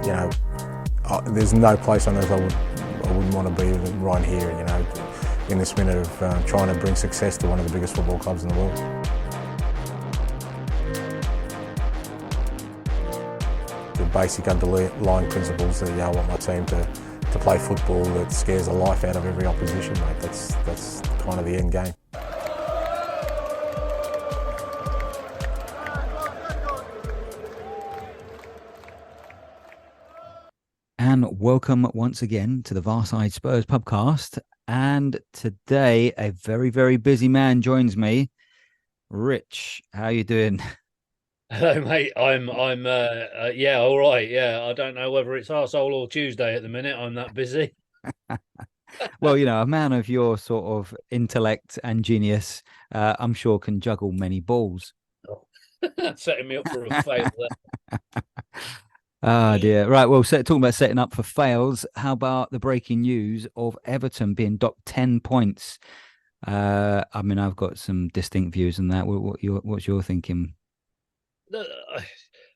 you know, there's no place on earth I wouldn't want to be than right here, you know, in this minute of trying to bring success to one of the biggest football clubs in the world. The basic underlying principles that I want my team to play football that scares the life out of every opposition, mate. That's kind of the end game. And welcome once again to the Varside Spurs Pubcast. And today, a very, very busy man joins me. Rich, how you doing? Hello, mate. I'm yeah, all right. Yeah, I don't know whether it's arsehole or Tuesday at the minute. I'm that busy. Well, you know, a man of your sort of intellect and genius, I'm sure can juggle many balls. Setting me up for a fail there. Ah, dear. Right. Well, talking about setting up for fails, how about the breaking news of Everton being docked 10 points? I mean, I've got some distinct views on that. What's your thinking?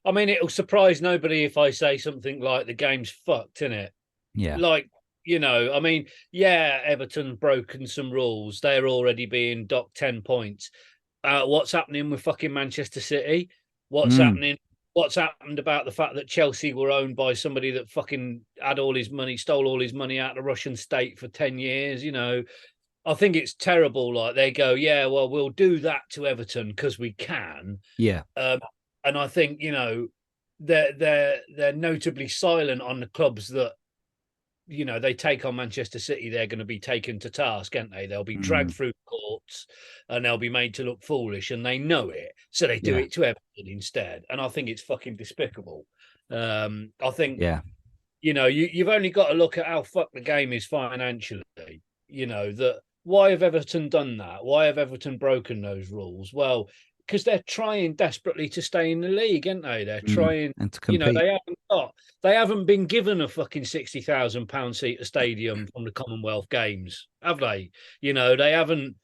I mean, it'll surprise nobody if I say something like the game's fucked, innit? Yeah. Like, you know, I mean, yeah, Everton broken some rules. They're already being docked 10 points. What's happening with fucking Manchester City? What's happening? What's happened about the fact that Chelsea were owned by somebody that fucking had all his money, stole all his money out of the Russian state for 10 years? You know, I think it's terrible. Like they go, yeah, well, we'll do that to Everton because we can. Yeah. And I think, you know, they're notably silent on the clubs that, you know, they take on Manchester City, they're going to be taken to task, aren't they? They'll be dragged through courts and they'll be made to look foolish, and they know it, so they do Yeah. it to Everton instead. And I think it's fucking despicable. I think, Yeah. you know, you've only got to look at how fucked the game is financially. You know, that why have Everton done that? Why have Everton broken those rules? Well, because they're trying desperately to stay in the league, aren't they? They're trying, And to you know, compete. they haven't been given a fucking £60,000 seat a stadium from the Commonwealth Games, have they? You know, they haven't.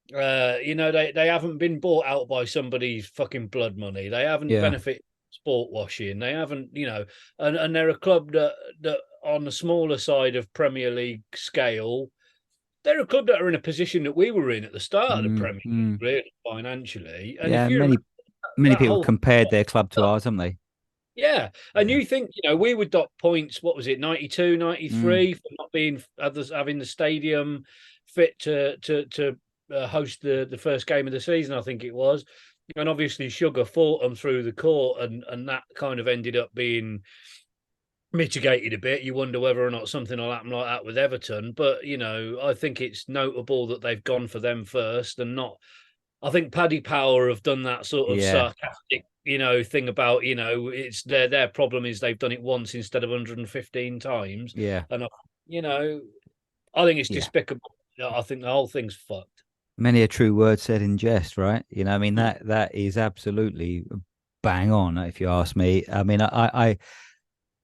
You know, they haven't been bought out by somebody's fucking blood money. They haven't Yeah. benefited sport washing. They haven't, you know, and they're a club that on the smaller side of Premier League scale, they're a club that are in a position that we were in at the start of the Premier League, really financially. And if Yeah. you remember Many that people whole compared their club to ours, haven't they? yeah, and Yeah. you think, you know, we would dock points, what was it, 92, Mm. 93, for not being others having the stadium fit to host the first game of the season, I think it was. And obviously Sugar fought them through the court, and that kind of ended up being mitigated a bit. You wonder whether or not something will happen like that with Everton. But, you know, I think it's notable that they've gone for them first and not. I think Paddy Power have done that sort of Yeah. sarcastic, you know, thing about, you know, it's their problem is they've done it once instead of 115 times. Yeah. And, you know, I think it's Yeah. despicable. I think the whole thing's fucked. Many a true word said in jest, right? You know, I mean Mm. that is absolutely bang on, if you ask me. I mean, I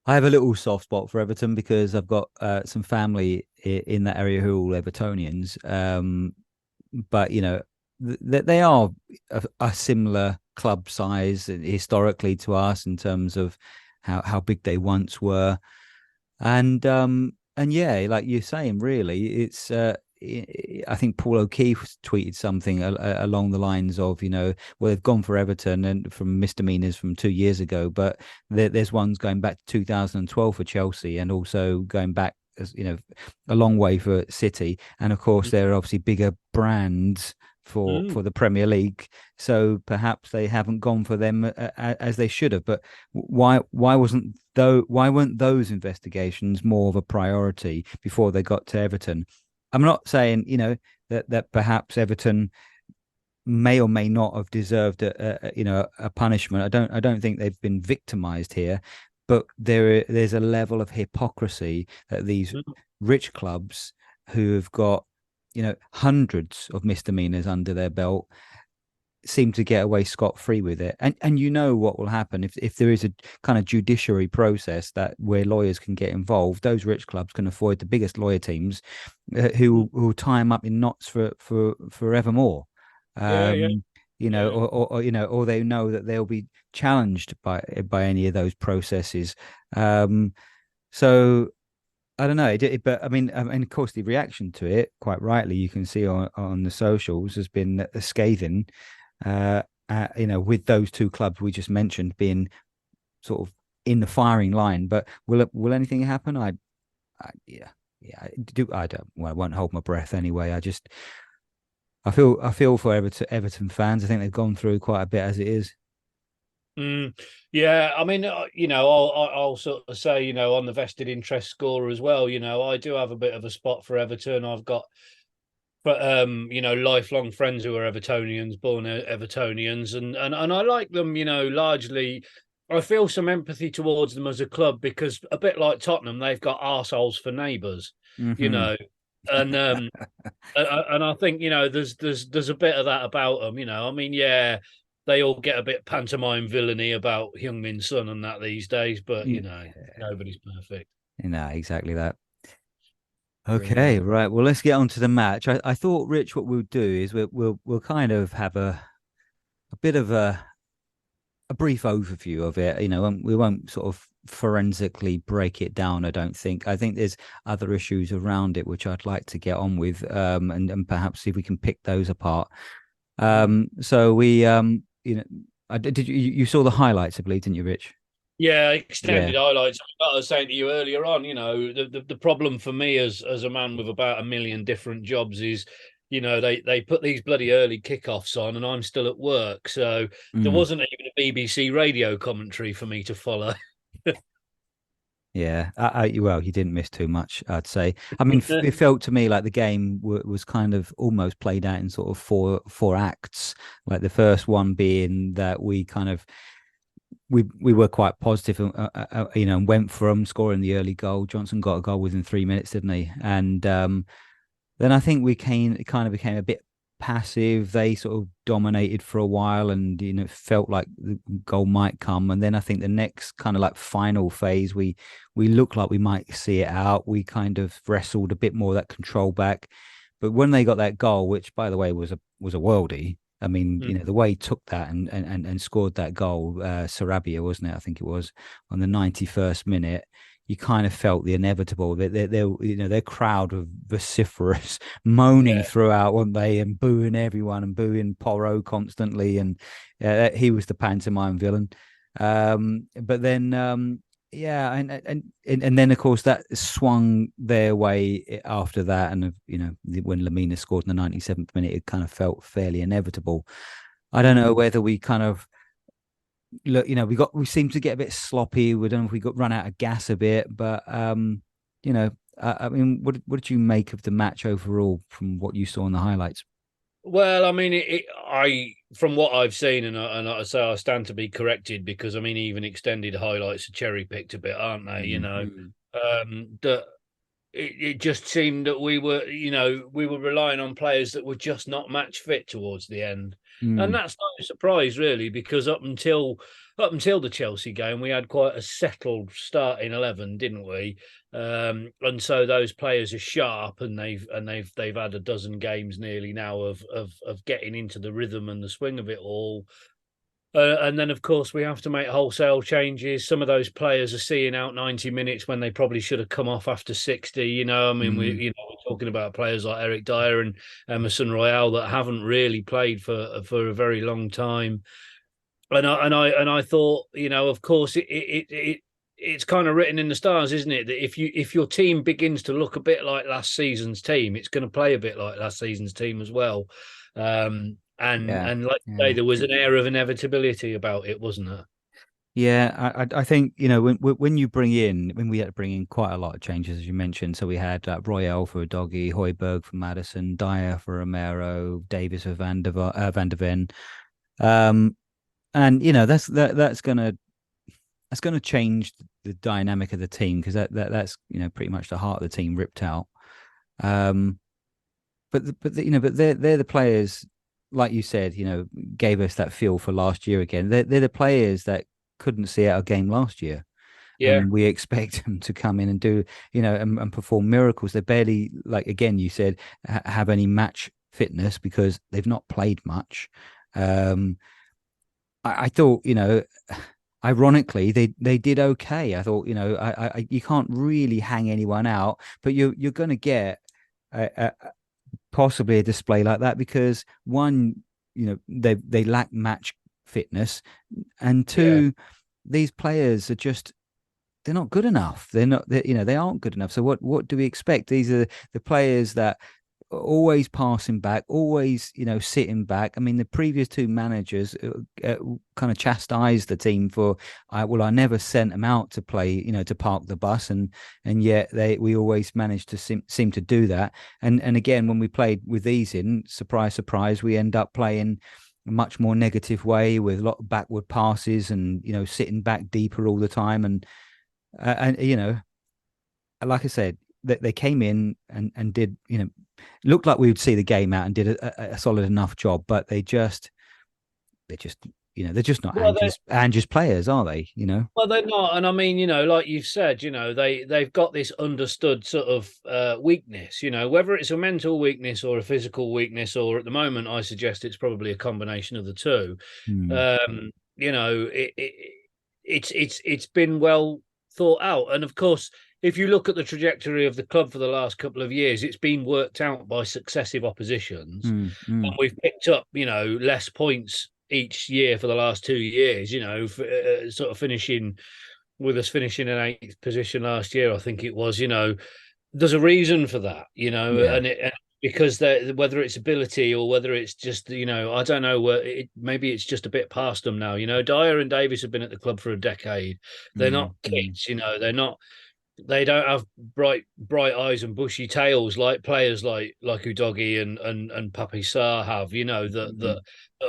have a little soft spot for Everton because I've got some family in that area who are all Evertonians. But you know, they are a similar club size historically to us in terms of how big they once were, and yeah, like you're saying, really, it's. I think Paul O'Keefe tweeted something along the lines of, you know, well, they've gone for Everton and from misdemeanors from 2 years ago, but there's ones going back to 2012 for Chelsea and also going back, as you know, a long way for City. And of course, there are obviously bigger brands for the Premier League, so perhaps they haven't gone for them as they should have. But why weren't those investigations more of a priority before they got to Everton? I'm not saying, you know, that perhaps Everton may or may not have deserved a punishment. I don't think they've been victimized here, but there's a level of hypocrisy that these rich clubs who have got, you know, hundreds of misdemeanors under their belt seem to get away scot-free with it. And you know what will happen if there is a kind of judiciary process that where lawyers can get involved. Those rich clubs can avoid the biggest lawyer teams who will tie them up in knots for forevermore. Yeah, yeah. or they know that they'll be challenged by any of those processes. So I don't know, but I mean, of course, the reaction to it, quite rightly, you can see on the socials, has been scathing. With those two clubs we just mentioned being sort of in the firing line. But will anything happen? Yeah, I do. I don't. Well, I won't hold my breath anyway. I feel for Everton fans. I think they've gone through quite a bit as it is. Yeah, I mean, I'll sort of say, on the vested interest score as well. I do have a bit of a spot for Everton. I've got, but lifelong friends who are Evertonians, born Evertonians, and I like them. Largely, I feel some empathy towards them as a club because a bit like Tottenham, they've got arseholes for neighbours. You Mm-hmm. know, and and I think there's a bit of that about them. I mean, yeah, they all get a bit pantomime villainy about Heung-min Son and that these days, but Yeah. nobody's perfect. Exactly that. Brilliant. Okay, right. Well, let's get on to the match. I thought, Rich, what we'll do is we'll kind of have a bit of a brief overview of it. We won't sort of forensically break it down. I don't think. I think there's other issues around it which I'd like to get on with, and perhaps see if we can pick those apart. So we, did you saw the highlights, I believe, didn't you, Rich? Yeah, Yeah. extended highlights. I was saying to you earlier on, the problem for me as a man with about a million different jobs is, they put these bloody early kickoffs on, and I'm still at work, so there Mm. wasn't even a BBC radio commentary for me to follow. Yeah, well, you didn't miss too much, I'd say. I mean, it felt to me like the game was kind of almost played out in sort of four acts. Like the first one being that we kind of we were quite positive, and went for them, scoring the early goal. Johnson got a goal within 3 minutes, didn't he? And then I think it kind of became a bit passive. They sort of dominated for a while, and felt like the goal might come. And then I think the next kind of like final phase, we looked like we might see it out. We kind of wrestled a bit more of that control back. But when they got that goal, which by the way was a worldie. I mean, the way he took that and scored that goal, Sarabia, wasn't it? I think it was on the 91st minute. You kind of felt the inevitable. Their crowd were vociferous, moaning Yeah. throughout, weren't they, and booing everyone and booing Porro constantly, and he was the pantomime villain. But then, yeah, and then of course that swung their way after that, and when Lamina scored in the 97th minute, it kind of felt fairly inevitable. I don't know whether we kind of look, we seem to get a bit sloppy. We don't know if we got run out of gas a bit, but I mean, what did you make of the match overall from what you saw in the highlights? Well, I mean, from what I've seen, and I say I stand to be corrected because I mean, even extended highlights are cherry picked a bit, aren't they? That it just seemed that we were relying on players that were just not match fit towards the end. And that's not a surprise, really, because up until the Chelsea game, we had quite a settled starting 11, didn't we? And so those players are sharp, and they've had a dozen games nearly now of getting into the rhythm and the swing of it all. And then, of course, we have to make wholesale changes. Some of those players are seeing out 90 minutes when they probably should have come off after 60. I mean, we're talking about players like Eric Dyer and Emerson Royale that haven't really played for a very long time. And I thought, of course, it's kind of written in the stars, isn't it? That if your team begins to look a bit like last season's team, it's going to play a bit like last season's team as well. And like you say, there was an air of inevitability about it, wasn't there? Yeah, I think when you bring in, when we had to bring in quite a lot of changes, as you mentioned. So we had Royale for Doggy, Højbjerg for Madison, Dyer for Romero, Davis for Van der Ven. And that's gonna change the dynamic of the team, because that's pretty much the heart of the team ripped out. But they're the players, like you said, gave us that feel for last year again. They're the players that couldn't see out a game last year. Yeah. And we expect them to come in and do, and perform miracles. They barely, like, again, you said, have any match fitness because they've not played much. I thought, ironically, they did okay. I thought, you can't really hang anyone out, but you're going to get possibly a display like that because one, they lack match fitness, and two, these players are just they're not good enough. They aren't good enough. So what do we expect? These are the players that are always passing back, always sitting back. I mean, the previous two managers kind of chastised the team for, I never sent them out to play, to park the bus, and yet we always managed to seem to do that. And again, when we played with these surprise, surprise, we end up playing a much more negative way with a lot of backward passes and sitting back deeper all the time and like I said, they came in and did, looked like we would see the game out and did a solid enough job, but they're just they're just not Angie's players, are they? Well, they're not, and I mean, like you've said, they've got this understood sort of weakness. Whether it's a mental weakness or a physical weakness, or at the moment, I suggest it's probably a combination of the two. It's been well thought out, and of course, if you look at the trajectory of the club for the last couple of years, it's been worked out by successive oppositions, and we've picked up less points each year for the last 2 years. Sort of finishing in 8th position last year, I think it was. There's a reason for that, and because whether it's ability or whether it's just I don't know, maybe it's just a bit past them now. Dyer and Davis have been at the club for a decade. They're not kids. They don't have bright eyes and bushy tails like players like Udogie and Papi Sarr have. That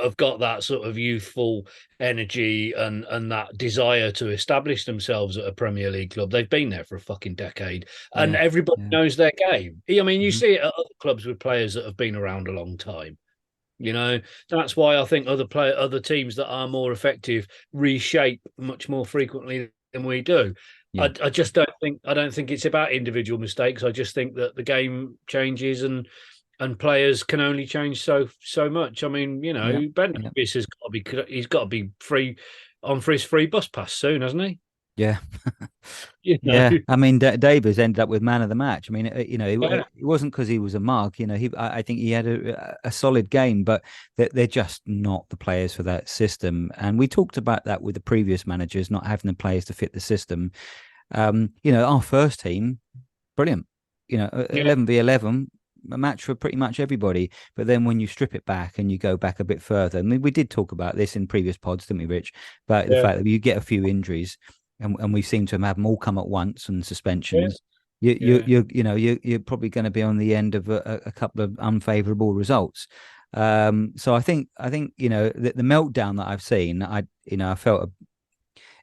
have got that sort of youthful energy and that desire to establish themselves at a Premier League club. They've been there for a fucking decade, and everybody knows their game. I mean, you see it at other clubs with players that have been around a long time. That's why I think other teams that are more effective reshape much more frequently than we do. Yeah. I just don't think it's about individual mistakes. I just think that the game changes and players can only change so much. I mean, Ben Davies he's got to be free for his free bus pass soon, hasn't he? Yeah. Yeah. I mean, Davies ended up with man of the match. I mean, it wasn't because he was a mug. I think he had a solid game, but they're just not the players for that system. And we talked about that with the previous managers, not having the players to fit the system. Our first team, brilliant. 11v11, a match for pretty much everybody. But then when you strip it back and you go back a bit further, I mean, we did talk about this in previous pods, didn't we, Rich? But the fact that you get a few injuries. And we seem to have them all come at once and suspensions. You're probably going to be on the end of a couple of unfavourable results. So I think the meltdown that I've seen, I felt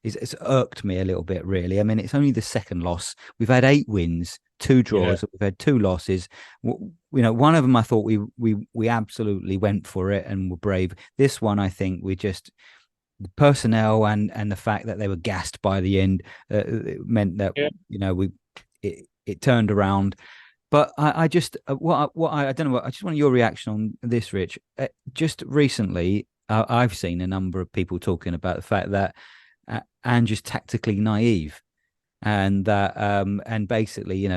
it's irked me a little bit, really. I mean, it's only the second loss. We've had 8 wins, 2 draws. We've had 2 losses. One of them I thought we absolutely went for it and were brave. This one, I think we just. The personnel and the fact that they were gassed by the end it meant that it turned around. But I just I don't know. I just want your reaction on this, Rich. Just recently, I've seen a number of people talking about the fact that Andrew's tactically naive, and that and basically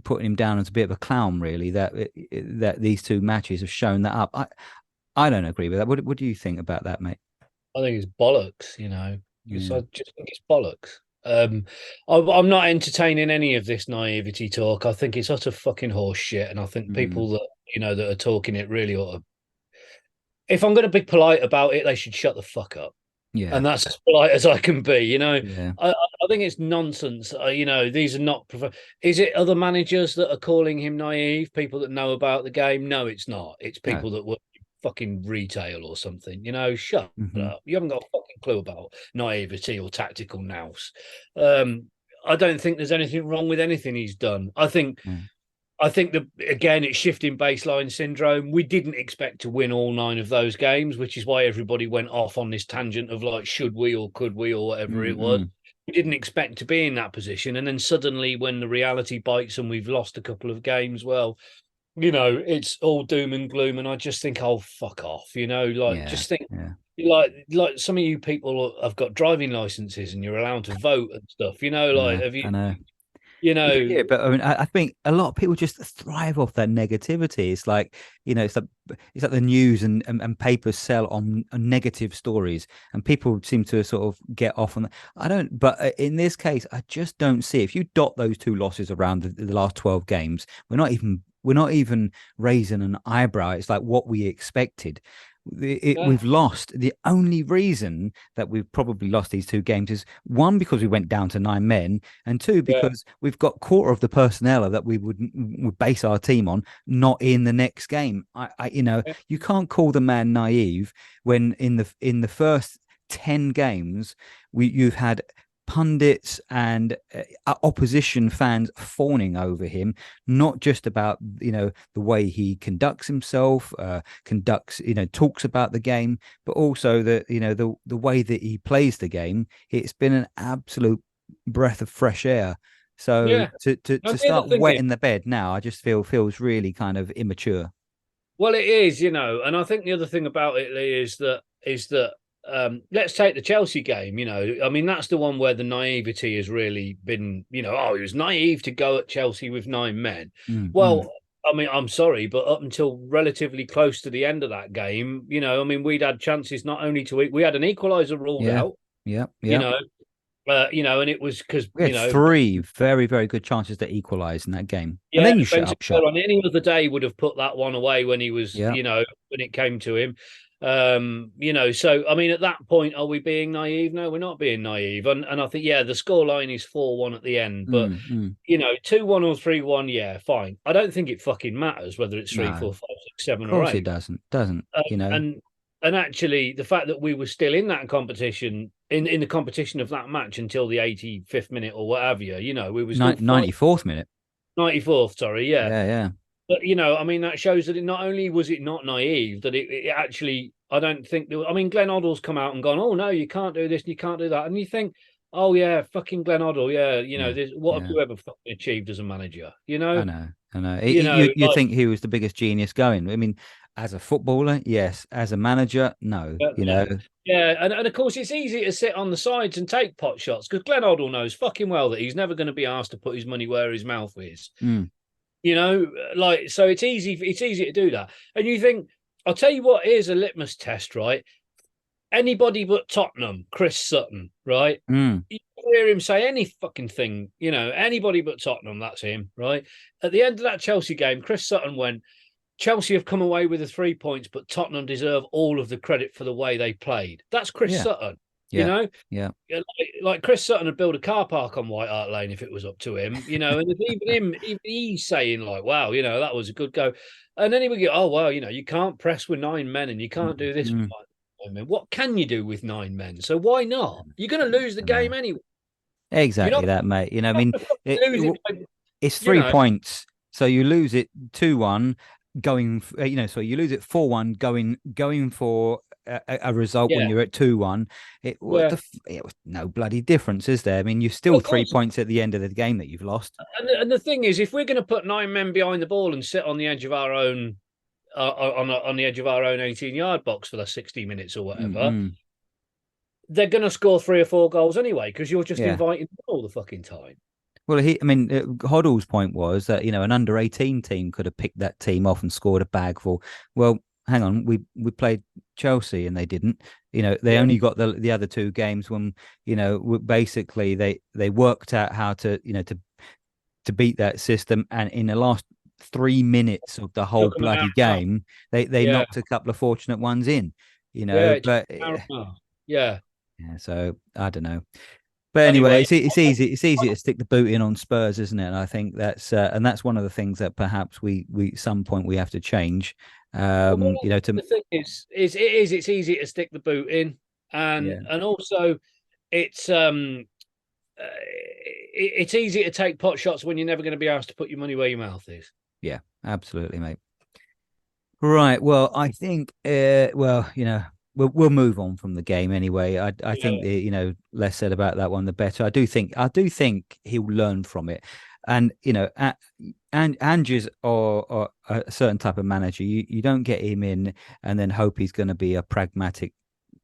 putting him down as a bit of a clown. Really, that these 2 matches have shown that up. I don't agree with that. What do you think about that, mate? I think it's bollocks, I just think it's bollocks. I'm not entertaining any of this naivety talk. I think it's utter fucking horse shit, and I think people that that are talking it really ought to. If I'm going to be polite about it, they should shut the fuck up. Yeah, and that's as polite as I can be. I think it's nonsense. These are not. Is it other managers that are calling him naive? People that know about the game? No, it's not. It's people that work fucking retail or something. Shut up. You haven't got a fucking clue about naivety or tactical nous. I don't think there's anything wrong with anything he's done. I think that, again, it's shifting baseline syndrome. We didn't expect to win all 9 of those games, which is why everybody went off on this tangent of like, should we or could we or whatever it was. We didn't expect to be in that position. And then suddenly when the reality bites and we've lost a couple of games, well, it's all doom and gloom, and I just think, oh, fuck off, like Yeah, just think, yeah. like some of you people have got driving licenses and you're allowed to vote and stuff, like have you, I know. you know, Yeah, but I mean, I think a lot of people just thrive off that negativity. It's like, it's like the news and papers sell on negative stories, and people seem to sort of get off on that. I don't, but in this case, I just don't see. If you dot those two losses around the last 12 games, we're not even raising an eyebrow. It's like what we expected. yeah, We've lost. The only reason that we've probably lost these two games is one, because we went down to 9 men, and two, yeah, because we've got quarter of the personnel that we would base our team on not in the next game. yeah, You can't call the man naive when in the first 10 games you've had pundits and opposition fans fawning over him, not just about the way he conducts himself, talks about the game, but also the way that he plays the game. It's been an absolute breath of fresh air. So yeah. to And the other start thing is, wetting the bed now, I just feels really kind of immature. well, it is, and I think the other thing about it, Lee, is that let's take the Chelsea game. I mean, that's the one where the naivety has really been, oh, he was naive to go at Chelsea with 9 men. Mm. Well, I mean, I'm sorry, but up until relatively close to the end of that game, I mean, we'd had chances not only we had an equaliser ruled Yeah, out, yeah, you yeah. know, and it was because, We had three very, very good chances to equalize in that game, and yeah, then you shut Benson up shop. on any other day would have put that one away when he was, Yeah. when it came to him. So I mean, at that point, are we being naive? No, we're not being naive. And I think, yeah, the scoreline is 4-1 at the end, but 2-1 or 3-1, yeah, fine. I don't think it fucking matters whether it's three, No, four, of five, six, seven, or course it eight. doesn't. And actually, the fact that we were still in that competition, in the competition of that match until the 85th minute or whatever, we were still 94th minute. 94th, sorry, yeah. Yeah. But I mean, that shows that it not only was it not naive, that it actually, I don't think. I mean, Glenn Hoddle's come out and gone, "Oh no, you can't do this, and you can't do that," and you think, "Oh yeah, fucking Glenn Hoddle, yeah, what have Yeah. you ever fucking achieved as a manager?" I know. You Like, think he was the biggest genius going? I mean, as a footballer, yes. As a manager, no. yeah, and of course it's easy to sit on the sides and take pot shots because Glenn Hoddle knows fucking well that he's never going to be asked to put his money where his mouth is. Mm. So it's easy to do that. And you think, I'll tell you what is a litmus test, right? Anybody but Tottenham, Chris Sutton, right? Mm. You hear him say any fucking thing, anybody but Tottenham, that's him, right? At the end of that Chelsea game, Chris Sutton went, Chelsea have come away with the 3 points, but Tottenham deserve all of the credit for the way they played. That's Chris Sutton. Yeah. Like Chris Sutton would build a car park on White Hart Lane if it was up to him, and even he's saying like, wow, that was a good go. And then he would go, oh, well, you can't press with 9 men and you can't do this with 9 men. What can you do with 9 men? So why not? You're going to lose the game anyway. Exactly that, mate. I mean, it's 3 points. So you lose it 2-1 going, so you lose it 4-1 going for a result when you're at 2-1. It was no bloody difference, is there? I mean, you're still 3 points at the end of the game that you've lost. And the thing is, if we're going to put 9 men behind the ball and sit on the edge of our own, on the edge of our own 18-yard box for the 60 minutes or whatever, they're going to score 3 or 4 goals anyway because you're just inviting them all the fucking time. Well, Hoddle's point was that an under-18 team could have picked that team off and scored a bag full. Well, hang on, we played Chelsea and they didn't. They only got the other 2 games when basically they worked out how to to beat that system, and in the last 3 minutes of the whole bloody game, they knocked a couple of fortunate ones in. But yeah. So I don't know. But anyway, it's easy to stick the boot in on Spurs, isn't it? And I think that's one of the things that perhaps we some point we have to change. The thing is it's easy to stick the boot in, and also it's easy to take pot shots when you're never going to be asked to put your money where your mouth is. Yeah, absolutely, mate. Right. Well, I think we'll move on from the game anyway. I think less said about that one, the better. I do think he'll learn from it, and And Andrews or a certain type of manager, you don't get him in and then hope he's going to be a pragmatic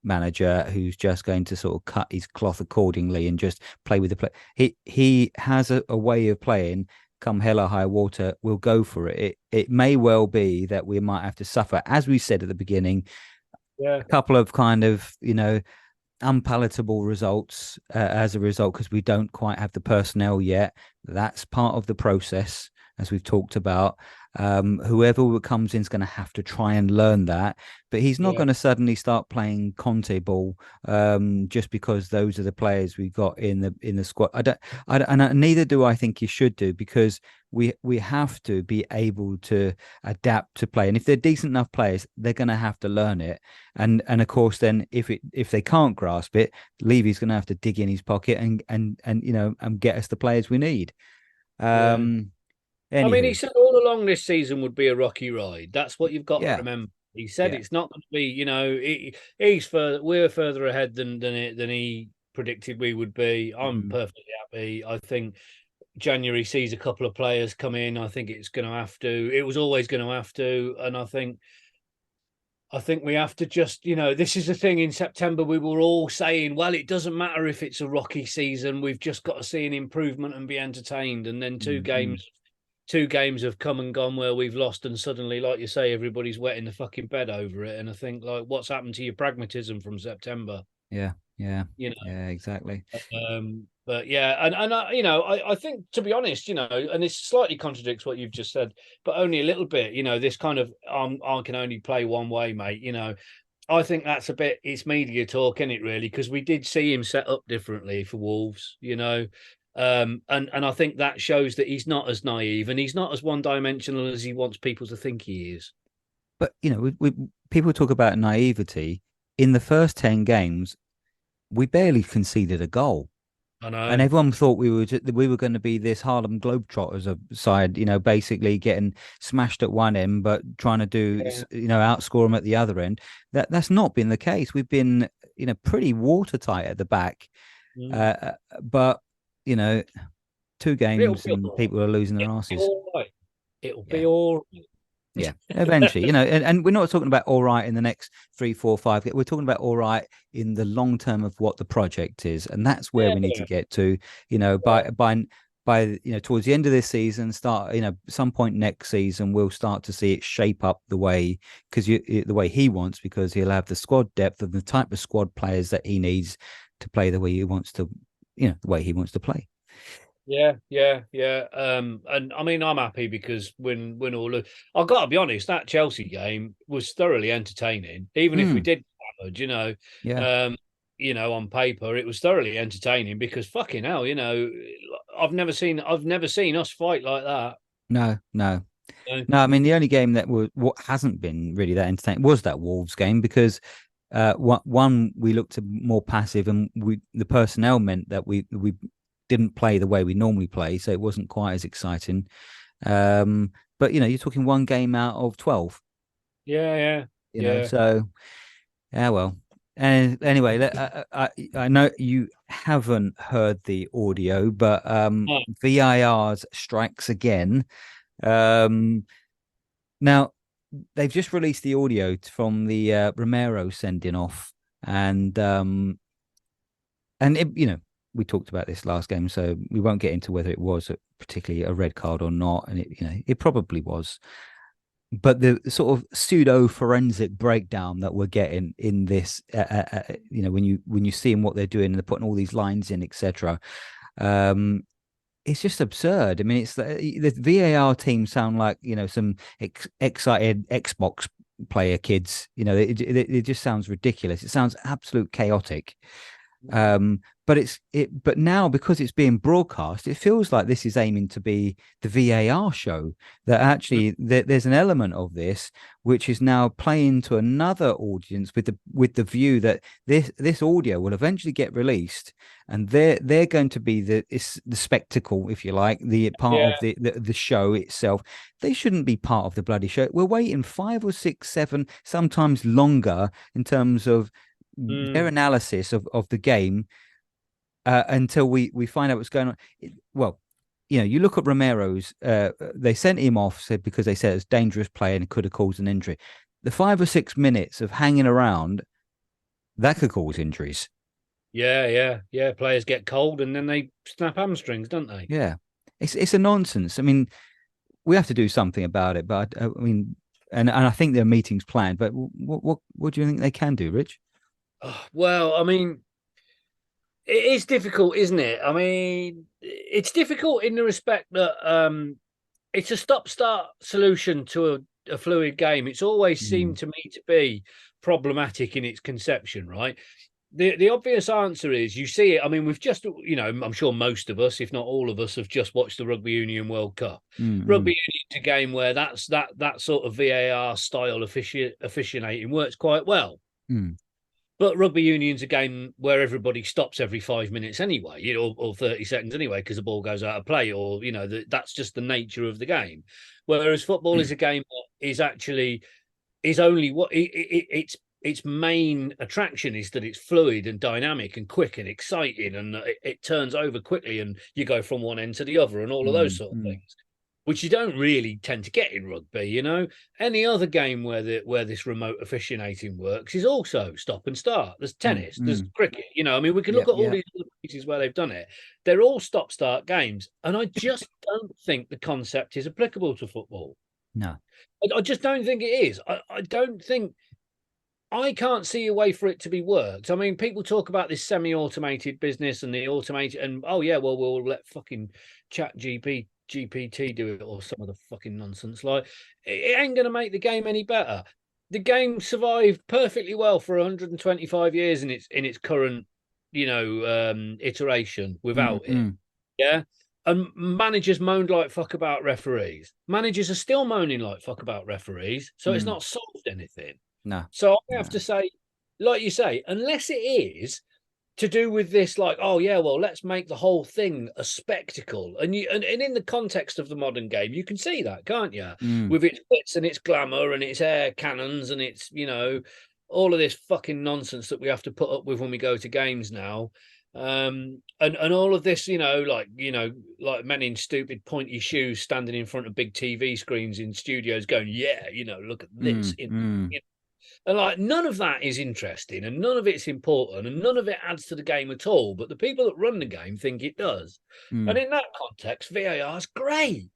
manager who's just going to sort of cut his cloth accordingly and just play with the play. He has a way of playing. Come hell or high water, we'll go for it. It may well be that we might have to suffer, as we said at the beginning, Yeah, a couple of kind of unpalatable results as a result because we don't quite have the personnel yet. That's part of the process, as we've talked about. Whoever comes in is going to have to try and learn that, but he's not going to suddenly start playing Conte ball just because those are the players we got in the squad. And neither do I think he should do, because we have to be able to adapt to play, and if they're decent enough players, they're going to have to learn it. And of course, then if they can't grasp it, Levy's going to have to dig in his pocket and get us the players we need. I mean, he Anywho, said all along this season would be a rocky ride. That's what you've got to yeah, remember. He said yeah. it's not going to be, he's further, we're further ahead than he predicted we would be. I'm perfectly happy. I think January sees a couple of players come in. I think it's going to have to. It was always going to have to, and I think we have to just, this is the thing. In September, we were all saying, well, it doesn't matter if it's a rocky season. We've just got to see an improvement and be entertained. And then two games have come and gone where we've lost, and suddenly, like you say, everybody's wetting the fucking bed over it. And I think, like, what's happened to your pragmatism from September? Yeah, You know, yeah, exactly. but yeah, and I think, to be honest, and this slightly contradicts what you've just said, but only a little bit. This kind of I can only play one way, mate. I think that's a bit, it's media talk, isn't it, really? Because we did see him set up differently for Wolves, and I think that shows that he's not as naive and he's not as one-dimensional as he wants people to think he is. But we people talk about naivety. In the first 10 games, we barely conceded a goal. I know. And everyone thought we were going to be this Harlem Globetrotters side, basically getting smashed at one end, but trying to outscore them at the other end. That's not been the case. We've been, pretty watertight at the back. But, 2 games and people are losing their asses. It'll be all right. Yeah, eventually, and we're not talking about all right in the next 3, 4, 5. We're talking about all right in the long term of what the project is, and that's where we need to get to. By towards the end of this season, start some point next season, we'll start to see it shape up the way the way he wants, because he'll have the squad depth and the type of squad players that he needs to play the way he wants to, the way he wants to play. Yeah. And I mean, I'm happy because when all I've got to be honest, that Chelsea game was thoroughly entertaining, even if we did damage, on paper, it was thoroughly entertaining because fucking hell, I've never seen us fight like that. No. I mean, the only game that what hasn't been really that entertaining was that Wolves game, because one, we looked more passive, and the personnel meant that we didn't play the way we normally play, so it wasn't quite as exciting. But you're talking one game out of 12. Yeah. So yeah, well. And anyway, I know you haven't heard the audio, but VIR's strikes again. Now they've just released the audio from the Romero sending off, and it, we talked about this last game, so we won't get into whether it was particularly a red card or not, and it probably was. But the sort of pseudo forensic breakdown that we're getting in this, when you see what they're doing and they're putting all these lines in, etc. It's just absurd. I mean, it's the VAR team sound like some excited Xbox player kids. It just sounds ridiculous. It sounds absolute chaotic. But now, because it's being broadcast, it feels like this is aiming to be the VAR show. That actually there's an element of this which is now playing to another audience with the view that this audio will eventually get released, and they're going to be the spectacle, if you like, the part of the show itself. They shouldn't be part of the bloody show. We're waiting 5 or 6, 7, sometimes longer in terms of their analysis of the game until we find out what's going on. Well, you look at Romero's. They sent him off said because they said it's dangerous play and it could have caused an injury. The 5 or 6 minutes of hanging around that could cause injuries. Yeah. Players get cold and then they snap hamstrings, don't they? Yeah, it's a nonsense. I mean, we have to do something about it. But I mean, and I think there are meetings planned. But what do you think they can do, Rich? Well, I mean, it is difficult, isn't it? I mean, it's difficult in the respect that it's a stop-start solution to a fluid game. It's always seemed to me to be problematic in its conception, right? The obvious answer is you see it. I mean, we've just, I'm sure most of us, if not all of us, have just watched the Rugby Union World Cup. Rugby Union's a game where that sort of VAR style officiating works quite well. But rugby union's a game where everybody stops every 5 minutes anyway, or 30 seconds anyway, because the ball goes out of play, or that's just the nature of the game. Whereas football is a game that is only what its main attraction is that it's fluid and dynamic and quick and exciting, and it turns over quickly, and you go from one end to the other, and all of those sort of things, which you don't really tend to get in rugby. Any other game where this remote officiating works is also stop and start. There's tennis, there's cricket. I mean, we can look at all these other places where they've done it. They're all stop-start games, and I just don't think the concept is applicable to football. No, I just don't think it is. I don't think. I can't see a way for it to be worked. I mean, people talk about this semi-automated business and the automated, and we'll let fucking GPT do it, or some of the fucking nonsense. Like, it ain't going to make the game any better. The game survived perfectly well for 125 years in its current, iteration without it. Yeah. And managers moaned like fuck about referees. Managers are still moaning like fuck about referees. So it's not solved anything. No. So I have to say, like you say, unless it is to do with this, like, let's make the whole thing a spectacle. And in the context of the modern game, you can see that, can't you? With its glitz and its glamour and its air cannons and its, all of this fucking nonsense that we have to put up with when we go to games now. And all of this, like men in stupid pointy shoes standing in front of big TV screens in studios going, look at this. And like, none of that is interesting, and none of it's important, and none of it adds to the game at all. But the people that run the game think it does. And in that context, VAR is great,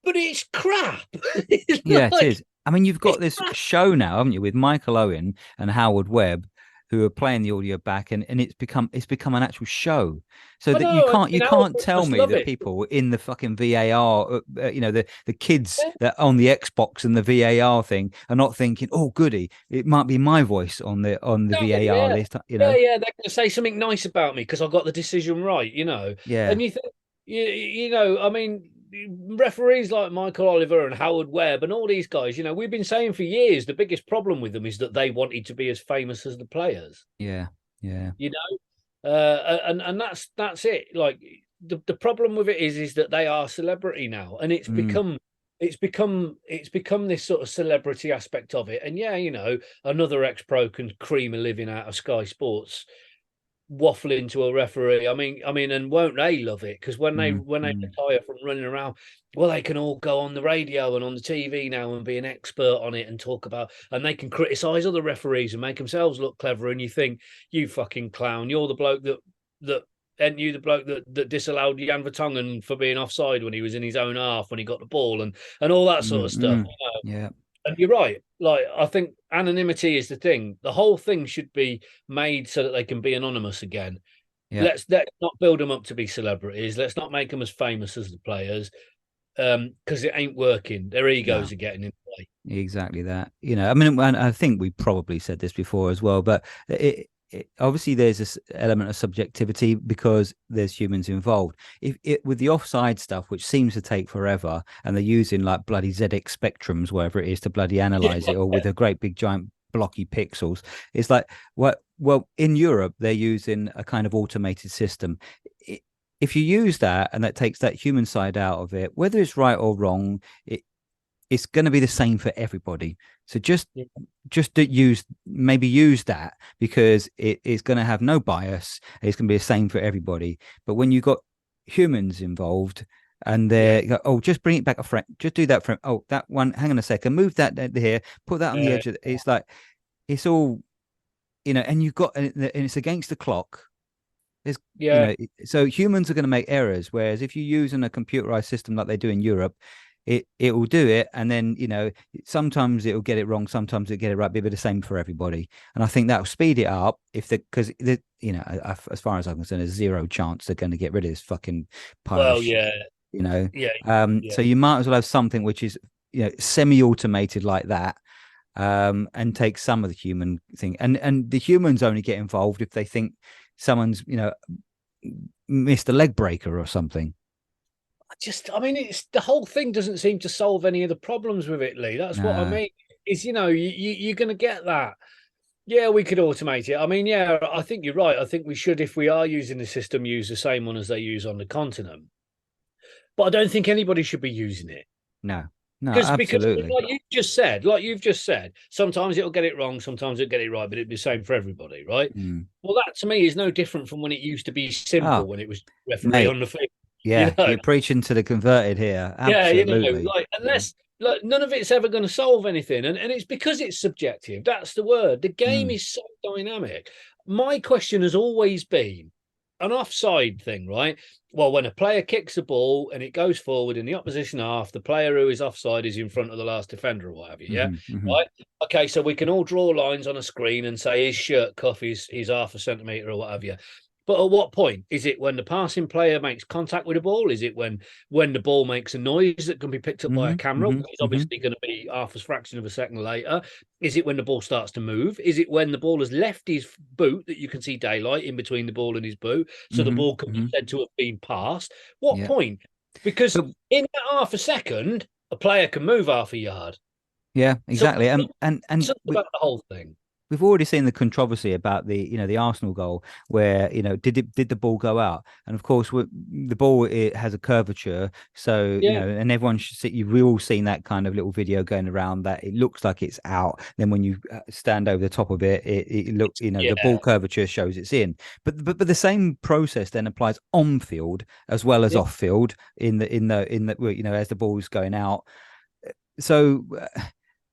but it's crap. It is. I mean, you've got this show now, haven't you, with Michael Owen and Howard Webb, who are playing the audio back, and it's become an actual show. So you can't tell me that people in the fucking VAR, the kids that on the Xbox and the VAR thing are not thinking, oh goody, it might be my voice on the VAR list. They're going to say something nice about me because I got the decision right. Yeah. And you think, I mean, referees like Michael Oliver and Howard Webb and all these guys, we've been saying for years the biggest problem with them is that they wanted to be as famous as the players. Yeah. And that's it. Like, the problem with it is that they are celebrity now, and it's become this sort of celebrity aspect of it. And another ex-pro can cream a living out of Sky Sports waffling to a referee. I mean, and won't they love it? Because when they retire from running around, they can all go on the radio and on the TV now and be an expert on it and talk about, and they can criticize other referees and make themselves look clever. And you think, you fucking clown, you're the bloke that disallowed Jan Vertonghen for being offside when he was in his own half when he got the ball and all that sort of stuff. Yeah. And you're right. Like, I think anonymity is the thing. The whole thing should be made so that they can be anonymous again. Yeah. Let's not build them up to be celebrities. Let's not make them as famous as the players, because it ain't working. Their egos are getting in the way. Exactly that. I mean, and I think we probably said this before as well, but obviously there's this element of subjectivity because there's humans involved. With the offside stuff, which seems to take forever, and they're using like bloody ZX spectrums, whatever it is, to bloody analyze it, or with a great big giant blocky pixels. It's like, well, in Europe they're using a kind of automated system. If you use that and that takes that human side out of it, whether it's right or wrong, it's going to be the same for everybody. So just use that, because it's going to have no bias. It's going to be the same for everybody. But when you got, humans involved, and oh, just bring it back a frame, just do that frame. Oh, that one, hang on a second, move that here, put that on the edge of it's like it's all, and you've got, and it's against the clock. There's, so humans are going to make errors, whereas if you're using a computerized system like they do in Europe, it will do it, and then sometimes it'll get it wrong, sometimes it'll get it right, but it'll be the same for everybody. And I think that'll speed it up because as far as I'm concerned, there's zero chance they're going to get rid of this fucking pile of shit, so you might as well have something which is semi-automated like that, and take some of the human thing, and the humans only get involved if they think someone's missed a leg breaker or something. It's the whole thing doesn't seem to solve any of the problems with it, Lee. That's what I mean. Is you're going to get that. Yeah, we could automate it. I mean, yeah, I think you're right. I think we should, if we are using the system, use the same one as they use on the continent. But I don't think anybody should be using it. No, absolutely. Because like you've just said, sometimes it'll get it wrong, sometimes it'll get it right, but it'd be the same for everybody, right? Well, that to me is no different from when it used to be simple, when it was referee on the field. Yeah, you're preaching to the converted here. Absolutely. Unless none of it's ever going to solve anything, and it's because it's subjective. That's the word. The game is so dynamic. My question has always been an offside thing, right? Well, when a player kicks a ball and it goes forward in the opposition half, the player who is offside is in front of the last defender or whatever. Yeah, right. Okay, so we can all draw lines on a screen and say his shirt cuff is half a centimetre or whatever. But at what point? Is it when the passing player makes contact with the ball? Is it when the ball makes a noise that can be picked up by a camera, which is obviously going to be half a fraction of a second later? Is it when the ball starts to move? Is it when the ball has left his boot that you can see daylight in between the ball and his boot, so the ball can be said to have been passed? What point? Because in that half a second, a player can move half a yard. Yeah, exactly. So, and about the whole thing. We've already seen the controversy about the Arsenal goal, where did the ball go out? And of course, the ball, it has a curvature, so and everyone should see. You've all seen that kind of little video going around that it looks like it's out. Then when you stand over the top of it, it looks the ball curvature shows it's in. But the same process then applies on field as well as off field in the as the ball is going out. So.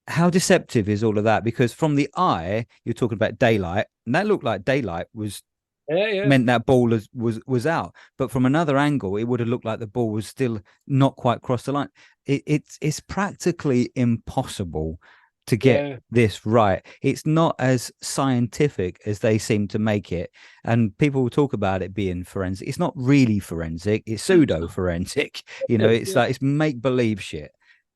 How deceptive is all of that? Because from the eye, you're talking about daylight, and that looked like daylight was meant that ball was out. But from another angle, it would have looked like the ball was still not quite crossed the line. It's practically impossible to get this right. It's not as scientific as they seem to make it. And people will talk about it being forensic. It's not really forensic. It's pseudo forensic. It's like it's make believe shit.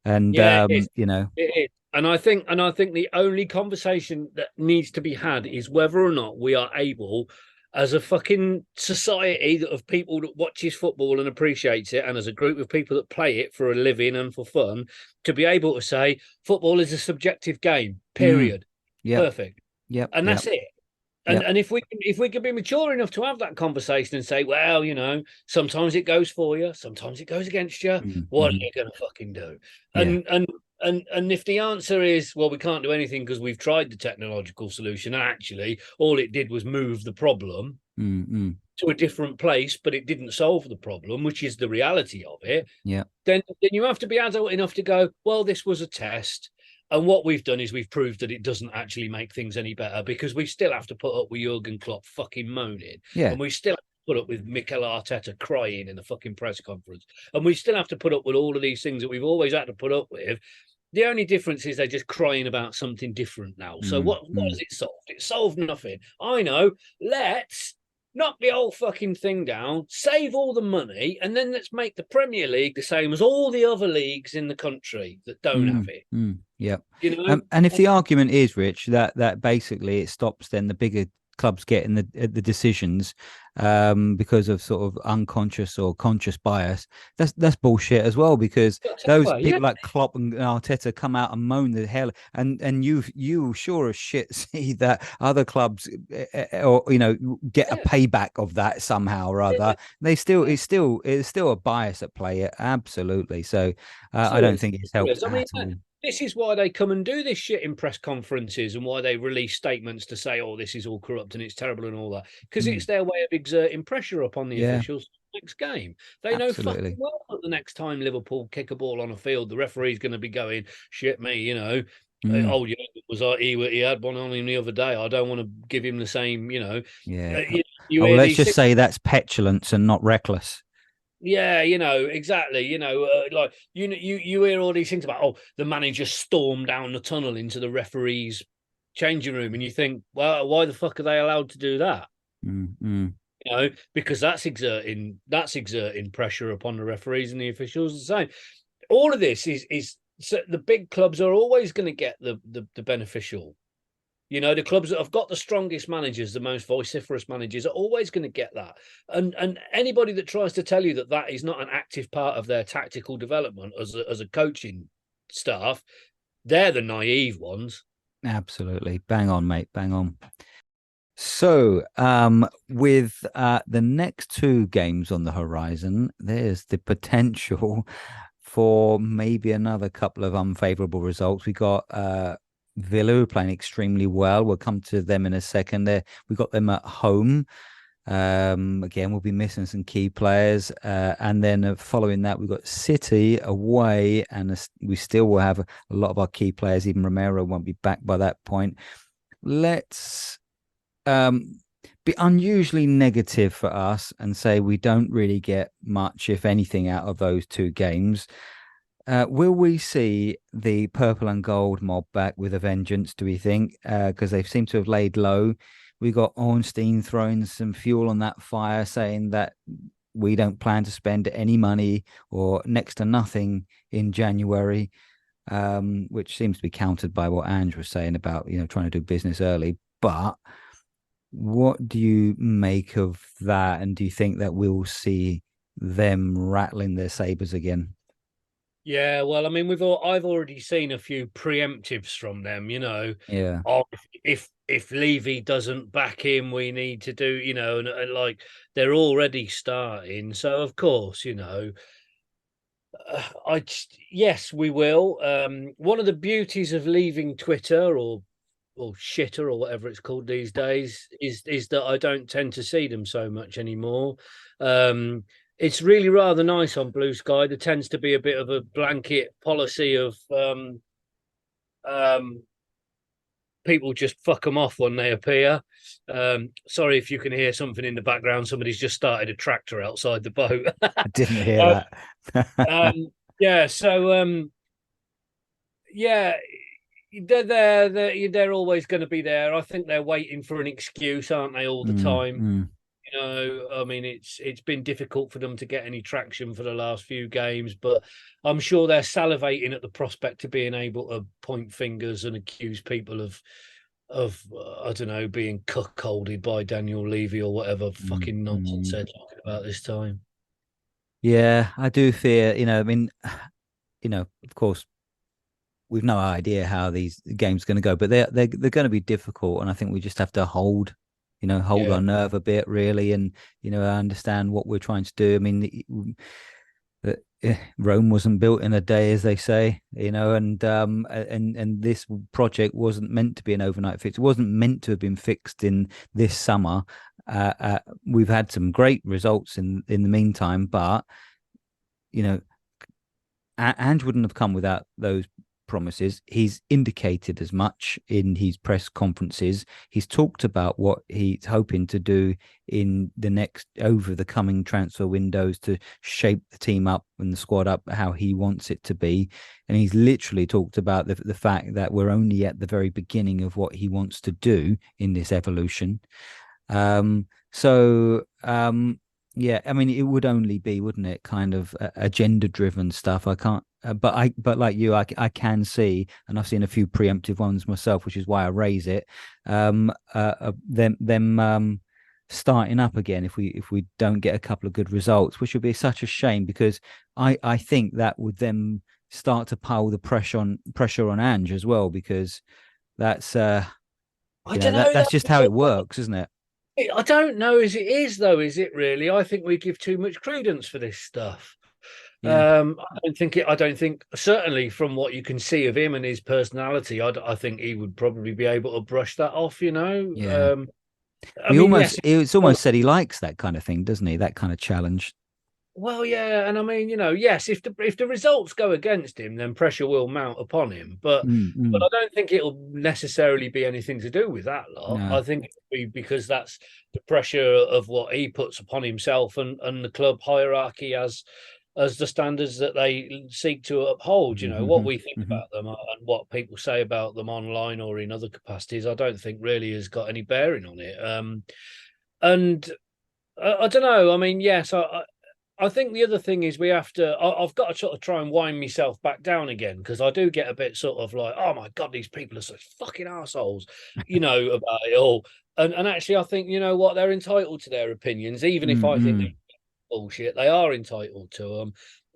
And it is. And I think the only conversation that needs to be had is whether or not we are able, as a fucking society of people that watches football and appreciates it, and as a group of people that play it for a living and for fun, to be able to say football is a subjective game. Period. Perfect. And that's it. And if we can be mature enough to have that conversation and say, well, sometimes it goes for you, sometimes it goes against you. What are you going to fucking do? And if the answer is, well, we can't do anything because we've tried the technological solution, and actually all it did was move the problem to a different place, but it didn't solve the problem, which is the reality of it. Then you have to be adult enough to go, well, this was a test. And what we've done is we've proved that it doesn't actually make things any better, because we still have to put up with Jurgen Klopp fucking moaning. And we still have to put up with Mikel Arteta crying in the fucking press conference. And we still have to put up with all of these things that we've always had to put up with. The only difference is they're just crying about something different now. So what has it solved? It solved nothing. I know. Let's knock the whole fucking thing down, save all the money, and then let's make the Premier League the same as all the other leagues in the country that don't have it. And if the argument is, Rich, that basically it stops then the bigger clubs getting the decisions because of sort of unconscious or conscious bias, that's bullshit as well, because those people like Klopp and Arteta come out and moan the hell, and you sure as shit see that other clubs or get a payback of that somehow or other. It's still a bias at play, absolutely. So I don't think it's helped at all. This is why they come and do this shit in press conferences, and why they release statements to say, "Oh, this is all corrupt and it's terrible and all that," because it's their way of exerting pressure upon the Yeah, officials next game. They know fucking absolutely. well that the next time Liverpool kick a ball on a field, the referee's going to be going, "Shit me, you know." Mm, Oh, yeah, it was he had one on him the other day. I don't want to give him the same, you know. yeah. You Oh, well, hear let's these just things. say that's petulance and not reckless. Yeah, you know, exactly. You know, like you hear all these things about, oh, the manager stormed down the tunnel into the referee's changing room, and you think, well, why the fuck are they allowed to do that? Mm, mm. You know, because that's exerting pressure upon the referees and the officials the same. All of this is so the big clubs are always going to get the beneficial. You know, the clubs that have got the strongest managers, the most vociferous managers, are always going to get that. And anybody that tries to tell you that that is not an active part of their tactical development as a coaching staff, they're the naive ones. Absolutely. Bang on, mate. Bang on. So, with the next two games on the horizon, there's the potential for maybe another couple of unfavorable results. We got Villa who are playing extremely well. We'll come to them in a second. There, we got them at home. Again, we'll be missing some key players, and then following that, we've got City away, and we still will have a lot of our key players. Even Romero won't be back by that point. Let's be unusually negative for us and say we don't really get much, if anything, out of those two games. Will we see the purple and gold mob back with a vengeance, do we think? Because they seem to have laid low. We got Ornstein throwing some fuel on that fire, saying that we don't plan to spend any money or next to nothing in January, which seems to be countered by what Ange was saying about, trying to do business early. But what do you make of that? And do you think that we'll see them rattling their sabers again? Yeah, well, I mean, I've already seen a few preemptives from them. You know, Yeah. oh, if Levy doesn't back him, we need to do. You know, and like they're already starting. So of course, you know, yes, we will. One of the beauties of leaving Twitter or shitter or whatever it's called these days is that I don't tend to see them so much anymore. It's really rather nice on Blue Sky. There tends to be a bit of a blanket policy of um, people just fuck them off when they appear. Sorry if you can hear something in the background. Somebody's just started a tractor outside the boat. I didn't hear um, that. yeah, so yeah, they're there. They're always going to be there. I think they're waiting for an excuse, aren't they, all the Mm, time? mm, You know, I mean, it's been difficult for them to get any traction for the last few games, but I'm sure they're salivating at the prospect of being able to point fingers and accuse people of I don't know, being cuckolded by Daniel Levy or whatever mm, fucking nonsense mm. they're talking about this time. Yeah, I do fear, I mean, of course, we've no idea how these games are going to go, but they're going to be difficult, and I think we just have to hold Yeah. our nerve a bit, really, and understand what we're trying to do. I mean, Rome wasn't built in a day, as they say, and this project wasn't meant to be an overnight fix. It wasn't meant to have been fixed in this summer. We've had some great results in the meantime, but you know, Ange wouldn't have come without those promises. He's indicated as much in his press conferences. He's talked about what he's hoping to do in over the coming transfer windows to shape the team up and the squad up how he wants it to be. And he's literally talked about the fact that we're only at the very beginning of what he wants to do in this evolution. So yeah, I mean, it would only be, wouldn't it, kind of agenda-driven stuff. I can't, but like you, I can see, and I've seen a few preemptive ones myself, which is why I raise it. Them starting up again if we don't get a couple of good results, which would be such a shame because I think that would then start to pile the pressure on Ange as well because that's I don't know that's just how though. it works, isn't it? I don't know as it is though, is it really? I think we give too much credence for this stuff. Yeah. I don't think certainly from what you can see of him and his personality, I think he would probably be able to brush that off. Yeah. I mean, yes. It's almost said he likes that kind of thing, doesn't he? That kind of challenge. Well, yeah, and I mean, yes, if the results go against him, then pressure will mount upon him. But I don't think it'll necessarily be anything to do with that lot. No. I think it'll be because that's the pressure of what he puts upon himself and the club hierarchy as the standards that they seek to uphold. What we think about them and what people say about them online or in other capacities, I don't think really has got any bearing on it. And I don't know. I mean, yes, I think the other thing is we have to. I've got to sort of try and wind myself back down again because I do get a bit sort of like, oh my god, these people are such fucking assholes, about it all. And actually, I think what they're entitled to their opinions, even if I think they're bullshit, they are entitled to them.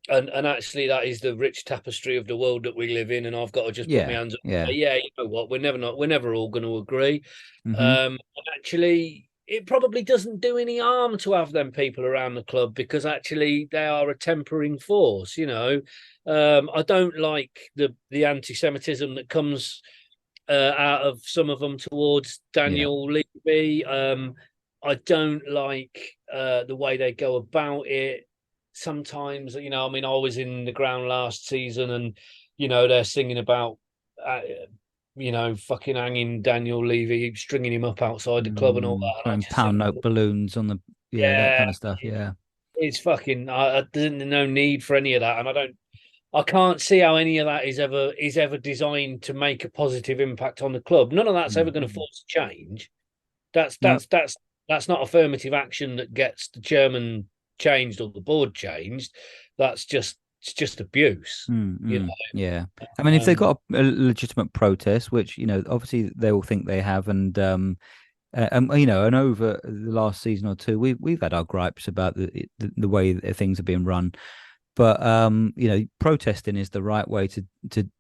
And actually, that is the rich tapestry of the world that we live in. And I've got to just put my hands up. And say, yeah, you know what? We're never all going to agree. And actually, it probably doesn't do any harm to have them people around the club because actually they are a tempering force. I don't like the anti-Semitism that comes out of some of them towards Daniel Levy. I don't like the way they go about it. Sometimes, I mean, I was in the ground last season and, they're singing about, fucking hanging Daniel Levy, stringing him up outside the club and all that. Throwing pound note balloons on the, that kind of stuff. Yeah. It's fucking, there's no need for any of that. And I can't see how any of that is ever designed to make a positive impact on the club. None of that's ever going to force change. That's not affirmative action that gets the chairman changed or the board changed. It's just abuse. Yeah. I mean, if they've got a legitimate protest, which obviously they all think they have, and and over the last season or two, we've had our gripes about the way things are being run. But protesting is the right way to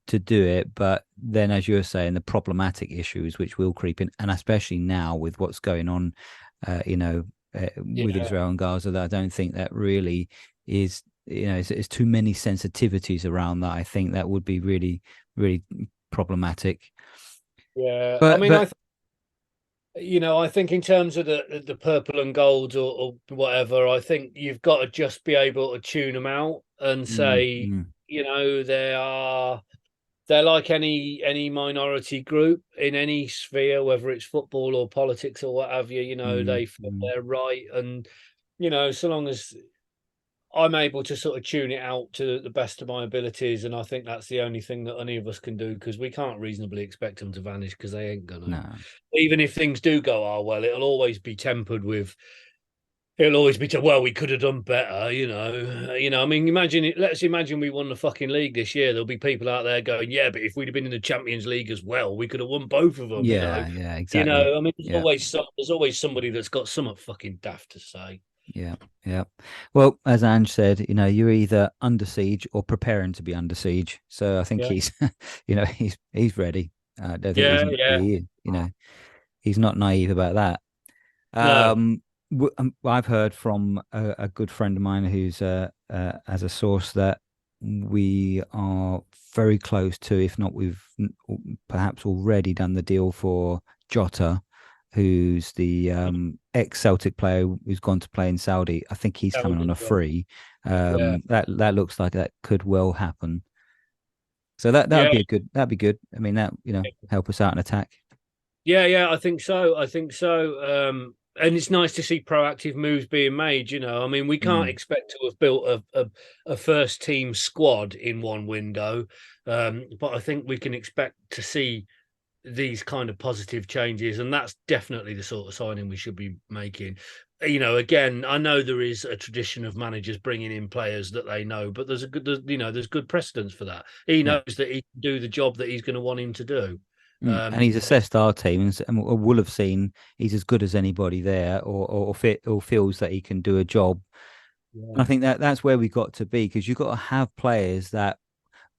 do it. But then, as you were saying, the problematic issues which will creep in, and especially now with what's going on, with Israel and Gaza, that I don't think that really is. It's too many sensitivities around that. I think that would be really, really problematic. Yeah, I think in terms of the purple and gold or whatever, I think you've got to just be able to tune them out and say, they're like any minority group in any sphere, whether it's football or politics or what have you. They feel they're right, and so long as I'm able to sort of tune it out to the best of my abilities, and I think that's the only thing that any of us can do because we can't reasonably expect them to vanish because they ain't gonna. No. Even if things do go our well, it'll always be tempered with. It'll always be well, we could have done better, I mean, let's imagine we won the fucking league this year. There'll be people out there going, yeah, but if we'd have been in the Champions League as well, we could have won both of them. Yeah, exactly. I mean, there's always somebody that's got something fucking daft to say. Yeah. Well, as Ange said, you're either under siege or preparing to be under siege. So I think he's, he's ready. I don't think he's not naive about that. No. I've heard from a good friend of mine who's as a source that we are very close to, if not we've perhaps already done the deal for Jota, who's the ex-Celtic player who's gone to play in Saudi. I think he's coming on a free. That looks like that could well happen. So that'd be good. I mean, that help us out in attack. Yeah, I think so. And it's nice to see proactive moves being made. I mean, we can't expect to have built a first team squad in one window, but I think we can expect to see these kind of positive changes, and that's definitely the sort of signing we should be making. Again, I know there is a tradition of managers bringing in players that they know, but there's good precedence for that. He knows that he can do the job that he's going to want him to do. And he's assessed our team and will have seen he's as good as anybody there, or feels that he can do a job. Yeah. And I think that's where we got to be, because you've got to have players that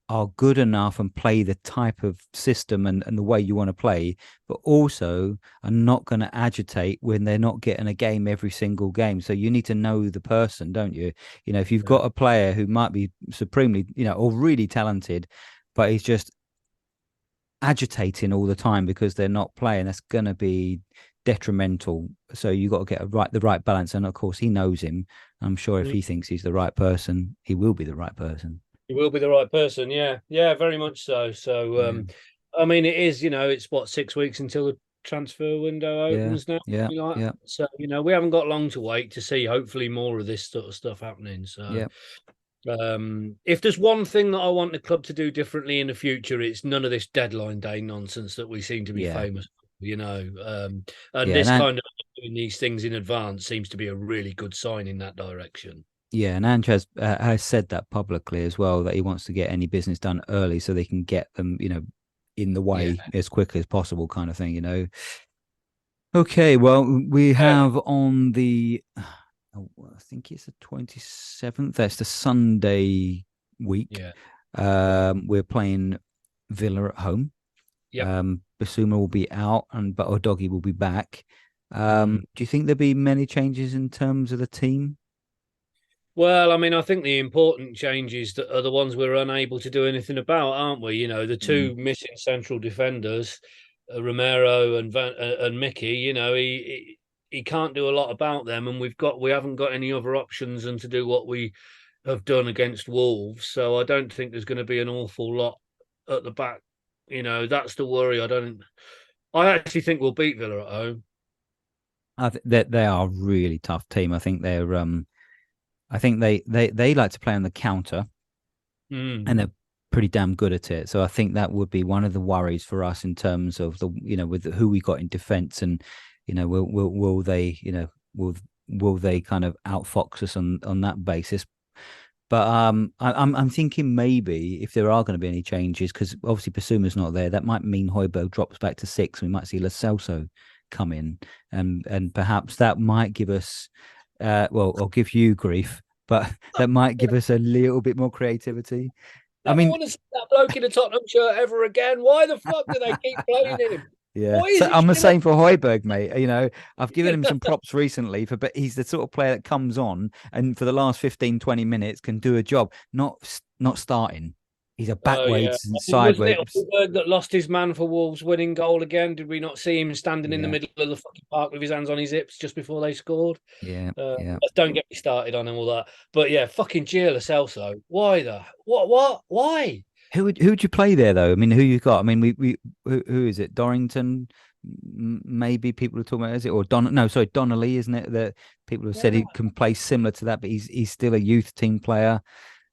are good enough and play the type of system and the way you want to play, but also are not going to agitate when they're not getting a game every single game. So you need to know the person, don't you? You know, if you've got a player who might be supremely, or really talented, but he's just agitating all the time because they're not playing, that's going to be detrimental. So you got to get the right balance. And of course, he knows him. I'm sure if he thinks he's the right person, he will be the right person. You will be the right person. Yeah. Yeah, very much so. So, I mean, it is, it's what, 6 weeks until the transfer window Yeah, opens now. yeah, Like yeah, So, we haven't got long to wait to see hopefully more of this sort of stuff happening. So, yeah, if there's one thing that I want the club to do differently in the future, it's none of this deadline day nonsense that we seem to be yeah, famous and yeah. this kind of doing these things in advance seems to be a really good sign in that direction. Yeah, and Ange has said that publicly as well, that he wants to get any business done early so they can get them, in the Yeah. way as quickly as possible, kind of thing. Okay, well, we have on the, I think it's the 27th. That's the Sunday week. Yeah. We're playing Villa at home. Yep. Basuma will be out, but Doggy will be back. Do you think there'll be many changes in terms of the team? Well, I mean, I think the important changes that are the ones we're unable to do anything about, aren't we? The two missing central defenders, Romero and Mickey. He can't do a lot about them, and we haven't got any other options than to do what we have done against Wolves. So I don't think there's going to be an awful lot at the back. That's the worry. I actually think we'll beat Villa at home. I think that they are a really tough team. I think they like to play on the counter, and they're pretty damn good at it. So I think that would be one of the worries for us in terms of with who we got in defence, and will they will they kind of outfox us on that basis. But I'm thinking maybe if there are going to be any changes, because obviously Basuma's not there, that might mean Højbjerg drops back to 6. We might see Lo Celso come in, and perhaps that might give us, or give you grief, but that might give us a little bit more creativity. I want to see that bloke in a Tottenham shirt ever again. Why the fuck do they keep playing him? Yeah, so I'm the same for Højbjerg, mate. I've given him some props recently but he's the sort of player that comes on and for the last 15, 20 minutes can do a job, not starting. He's a backwards and sideways. Wasn't it that lost his man for Wolves' winning goal again? Did we not see him standing in the middle of the fucking park with his hands on his hips just before they scored? Yeah, Don't get me started on all that. But yeah, fucking Lo Celso. Why Why? Who'd you play there though? I mean, who you got? I mean, who is it? Dorrington? Maybe people are talking about, is it, or Donnelly, isn't it? That people have said he can play similar to that, but he's still a youth team player.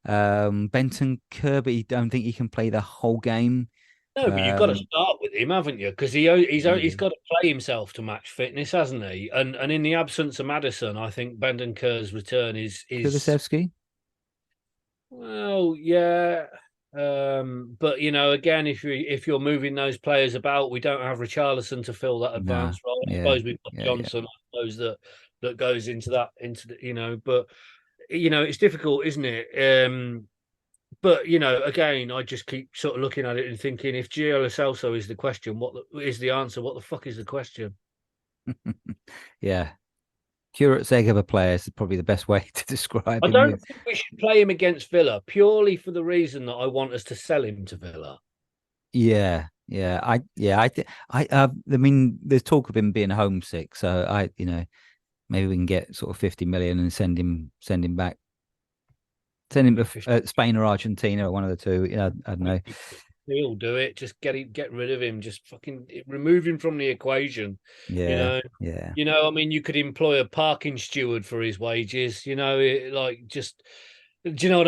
Benton Kirby, I don't think he can play the whole game. No, but you've got to start with him, haven't you? Because he's got to play himself to match fitness, hasn't he? And in the absence of Maddison, I think Benton Kerr's return is Kulusevski. Well, yeah. But again, if you're moving those players about, we don't have Richarlison to fill that advanced role. I suppose we've got Johnson. I suppose that goes into that but it's difficult, isn't it? But again, I just keep sort of looking at it and thinking, if Lo Celso is the question, what is the answer? What the fuck is the question? Yeah. Curate's egg of a player is probably the best way to describe him. I don't think we should play him against Villa purely for the reason that I want us to sell him to Villa. Yeah. I mean, there's talk of him being homesick, so maybe we can get sort of 50 million and send him back. Send him to Spain or Argentina, or one of the two. I don't know. He'll do it. Just get rid of him. Just fucking remove him from the equation. Yeah. I mean, you could employ a parking steward for his wages. Do you know what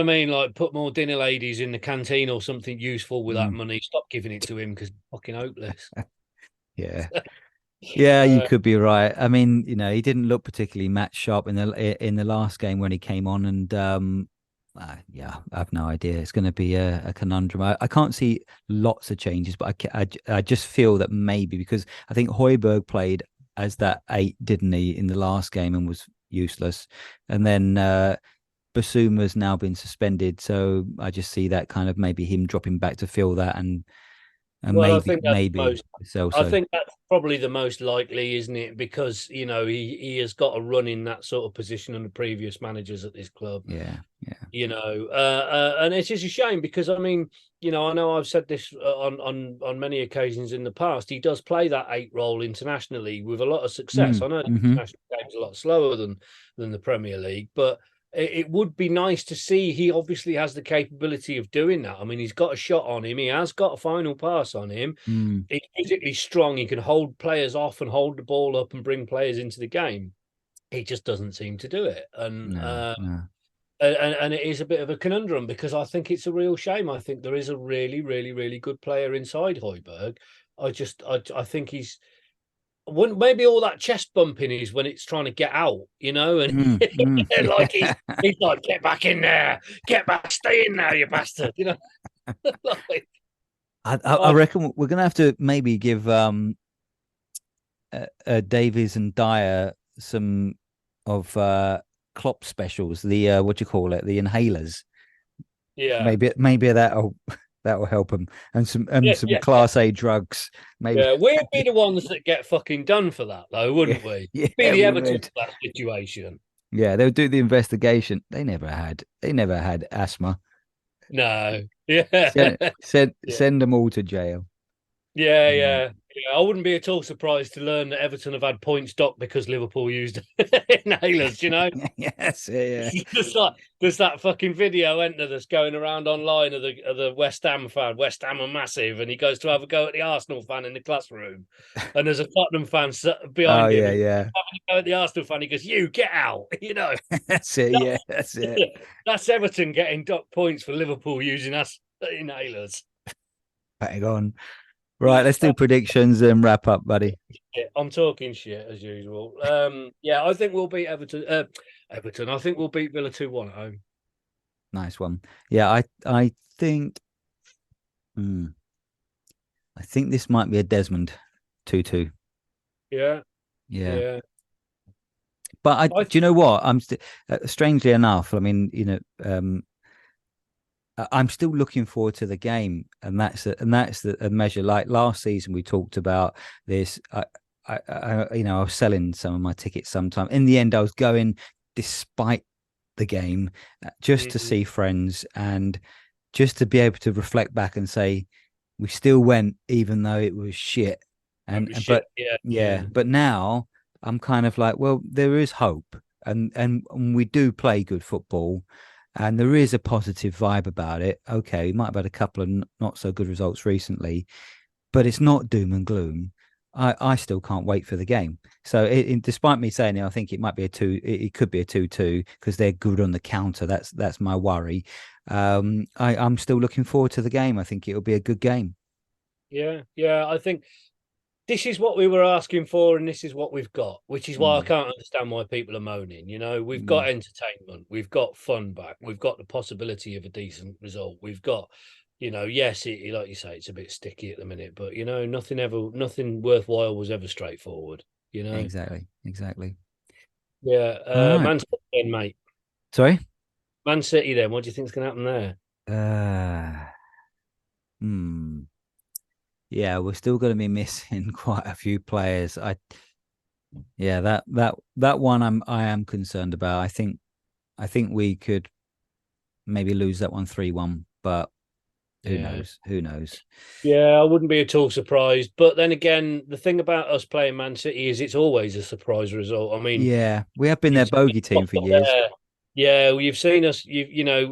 I mean? Like, put more dinner ladies in the canteen or something useful with that money. Stop giving it to him because fucking hopeless. Yeah. Yeah, you could be right. I mean, he didn't look particularly match sharp in the last game when he came on, and I have no idea. It's going to be a conundrum. I can't see lots of changes, but I just feel that maybe, because I think Højbjerg played as that 8, didn't he, in the last game, and was useless. And then Basuma's now been suspended, so I just see that kind of maybe him dropping back to fill that, and Well, maybe I Celso. think that's probably the most likely, isn't it? Because he has got a run in that sort of position under previous managers at this club. Yeah. And it is a shame because I mean, I know I've said this on many occasions in the past. He does play that 8 role internationally with a lot of success. I know the international game's a lot slower than the Premier League, but it would be nice to see. He obviously has the capability of doing that. I mean, he's got a shot on him. He has got a final pass on him. He's physically strong. He can hold players off and hold the ball up and bring players into the game. He just doesn't seem to do it. And it is a bit of a conundrum because I think it's a real shame. I think there is a really, really, really good player inside Højbjerg. I think he's maybe all that chest bumping is when it's trying to get out, and like he's like, get back in there, get back, stay in there, you bastard, like, I reckon we're gonna have to maybe give Davies and Dyer some of Klopp specials, the what do you call it, the inhalers. Yeah, maybe that'll help them, and some Class A drugs. Maybe. Yeah, we'd be the ones that get fucking done for that, though, wouldn't we? Yeah, be the Everton for that situation. Yeah, they'll do the investigation. They never had asthma. No. Yeah. Send them all to jail. Yeah. I wouldn't be at all surprised to learn that Everton have had points docked because Liverpool used inhalers, Yes, yeah. There's that fucking video, that's going around online of the West Ham fan. West Ham are massive, and he goes to have a go at the Arsenal fan in the classroom, and there's a Tottenham fan behind him. Yeah. Having a go at the Arsenal fan, he goes, "You get out," That's it. That's it. That's Everton getting docked points for Liverpool using inhalers. Hang on. Right, let's do predictions and wrap up, buddy. I'm talking shit as usual. I think we'll beat Everton. Everton. I think we'll beat Villa 2-1 at home. Nice one. Yeah, I think. I think this might be a Desmond 2-2. Yeah. But do you know what? I'm strangely enough. I mean, I'm still looking forward to the game, and that's a measure. Like last season, we talked about this. I was selling some of my tickets sometime. In the end, I was going despite the game, just to see friends and just to be able to reflect back and say we still went, even though it was shit. But now I'm kind of like, well, there is hope, and we do play good football. And there is a positive vibe about it. Okay, we might have had a couple of not so good results recently, but it's not doom and gloom. I still can't wait for the game. So, despite me saying it, I think it might be it could be a 2-2 because they're good on the counter. That's my worry. I'm still looking forward to the game. I think it'll be a good game. Yeah. I think this is what we were asking for, and this is what we've got, which is why I can't understand why people are moaning. We've got entertainment, we've got fun back, we've got the possibility of a decent result. We've got, yes, like you say, it's a bit sticky at the minute, but nothing worthwhile was ever straightforward. Exactly. Yeah, right. Man City, then, mate. Sorry, Man City. Then, what do you think's going to happen there? Yeah, we're still going to be missing quite a few players. That one I am concerned about. I think we could maybe lose that one 3-1, but who knows? Yeah, I wouldn't be at all surprised. But then again, the thing about us playing Man City is it's always a surprise result. I mean, yeah, we have been their bogey team for years. Yeah, well, you've seen us,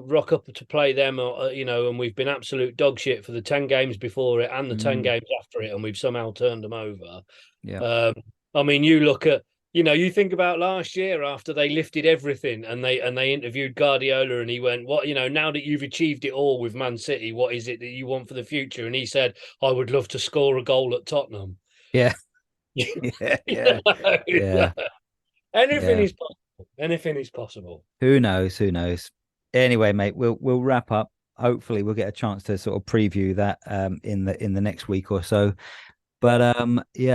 rock up to play them, and we've been absolute dog shit for the 10 games before it and the 10 games after it, and we've somehow turned them over. Yeah. I mean, you look at, you think about last year after they lifted everything and they interviewed Guardiola and he went, what, now that you've achieved it all with Man City, what is it that you want for the future? And he said, I would love to score a goal at Tottenham. Yeah. Yeah. Anything is possible. Anything is possible. Who knows? Anyway, mate, we'll wrap up. Hopefully we'll get a chance to sort of preview that in the next week or so. But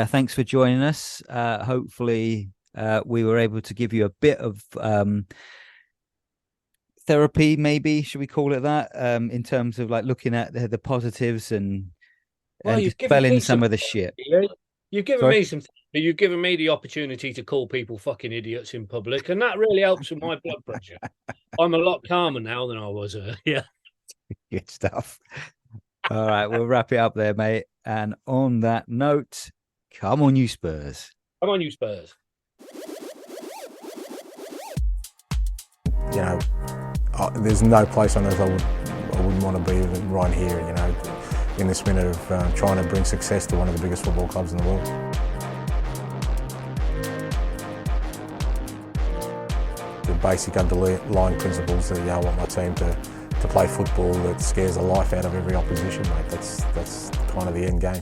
thanks for joining us. Hopefully we were able to give you a bit of therapy, maybe, should we call it that? In terms of like looking at the positives and Well, you've given dispelling me some some. of the shit. You've given Sorry? me some. You've given me the opportunity to call people fucking idiots in public, and that really helps with my blood pressure. I'm a lot calmer now than I was earlier. Good stuff. All right, we'll wrap it up there, mate. And on that note, come on, you Spurs. Come on, you Spurs. You know, there's no place on earth I wouldn't want to be than right here, you know, in this minute of trying to bring success to one of the biggest football clubs in the world. The basic underlying principles that I want my team to play football that scares the life out of every opposition, mate. That's kind of the end game.